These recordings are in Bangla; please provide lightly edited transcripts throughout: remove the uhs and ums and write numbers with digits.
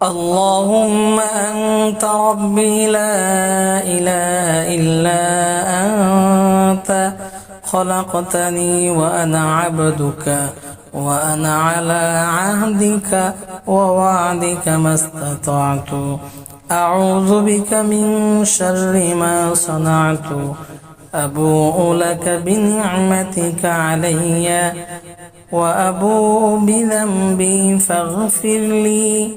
اللهم أنت ربي لا إله إلا أنت خلقتني وأنا عبدك وأنا على عهدك ووعدك ما استطعت أعوذ بك من شر ما صنعت أبوء لك بنعمتك علي وأبوء بذنبي فاغفر لي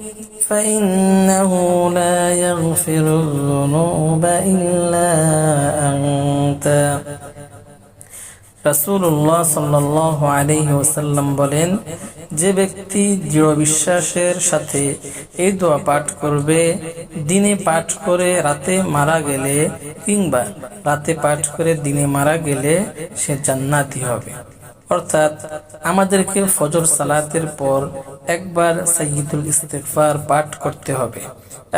فإنه لا يغفر الذنوب إلا أنت। রাসূলুল্লাহ সাল্লাল্লাহু আলাইহি ওয়াসাল্লাম বলেন, যে ব্যক্তি দৃঢ় বিশ্বাসের সাথে এই দোয়া পাঠ করবে, দিনে পাঠ করে রাতে মারা গেলে কিংবা রাতে পাঠ করে দিনে মারা গেলে সে জান্নাতি হবে। অর্থাৎ আমাদেরকে ফজর সালাতের পর একবার সাইয়্যিদুল ইস্তিগফার পাঠ করতে হবে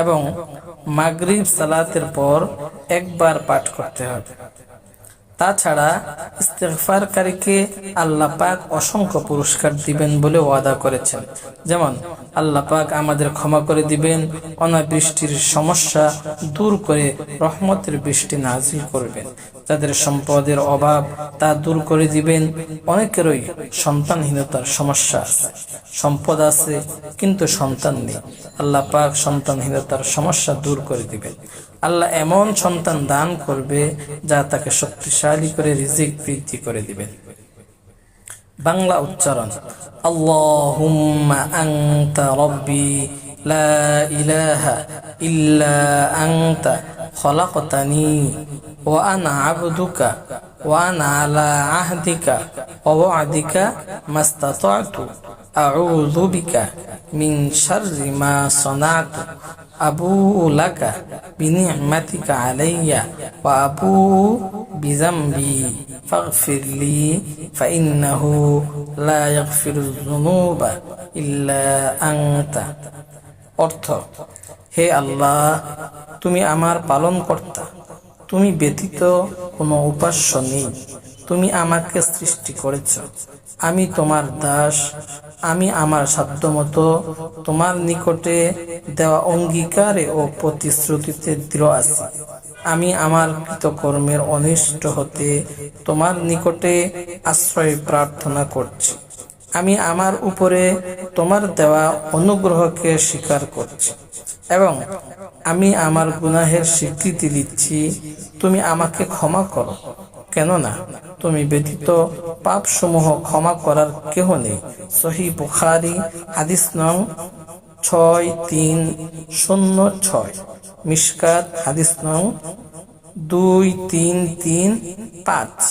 এবং মাগরিব সালাতের পর একবার পাঠ করতে হবে। তাছাড়া ইস্তিগফারকারীকে আল্লাহ পাক অসংখ্য পুরস্কার দিবেন বলে ওয়াদা করেছেন। যেমন আল্লাহ পাক আমাদের ক্ষমা করে দিবেন, অনাবৃষ্টির সমস্যা দূর করে রহমতের বৃষ্টি নাজিল করবেন, যাদের সম্পদের অভাব তা দূর করে দিবেন। অনেকেরই সন্তানহীনতার সমস্যা আছে, সম্পদ আছে কিন্তু সন্তান নেই, আল্লাহ পাক সন্তানহীনতার সমস্যা দূর করে দিবেন। আল্লাহ এমন সন্তান দান করবে যা তাকে শক্তিশালী করে রিজিক বৃদ্ধি করে দিবেন। বাংলা উচ্চারণ: আল্লাহুম্মা আনতা রব্বি লা ইলাহা ইল্লা আনতা খলাকতানি ওয়া আনা আবদুকা ওয়া আনা আলা আহদিকা ওয়া ওয়াদিকা মাস্তাতাতু আউযু বিকা মিন শাররি মা সানাতু আবুউ লাকা বিনি'মাতিকা আলাইয়া ওয়া আবুউ বিযামবি ফাগফির লি ফাইন্নাহু লা ইয়াগফিরুয যুনুবা ইল্লা আনতা। অর্থ: হে আল্লাহ, তুমি আমার পালনকর্তা, তুমি ব্যতীত কোনো উপাস্য নেই, তুমি আমাকে সৃষ্টি করেছ, আমি তোমার দাস, আমি আমার সাধ্যমতো তোমার নিকটে দেওয়া অঙ্গীকারে ও প্রতিশ্রুতিতে দৃঢ় আছি। আমি আমার কৃতকর্মের অনিষ্ট হতে তোমার নিকটে আশ্রয় প্রার্থনা করছি। আমি আমার উপরে তোমার দেওয়া অনুগ্রহকে স্বীকার করছি এবং আমি আমার গুনাহের স্বীকৃতি দিচ্ছি। তুমি আমাকে ক্ষমা করো, কেননা তুমি ব্যতীত পাপসমূহ ক্ষমা করার কেহ নেই। সহিহ বুখারী হাদিস নং 6306, মিশকাত হাদিস নং 2335।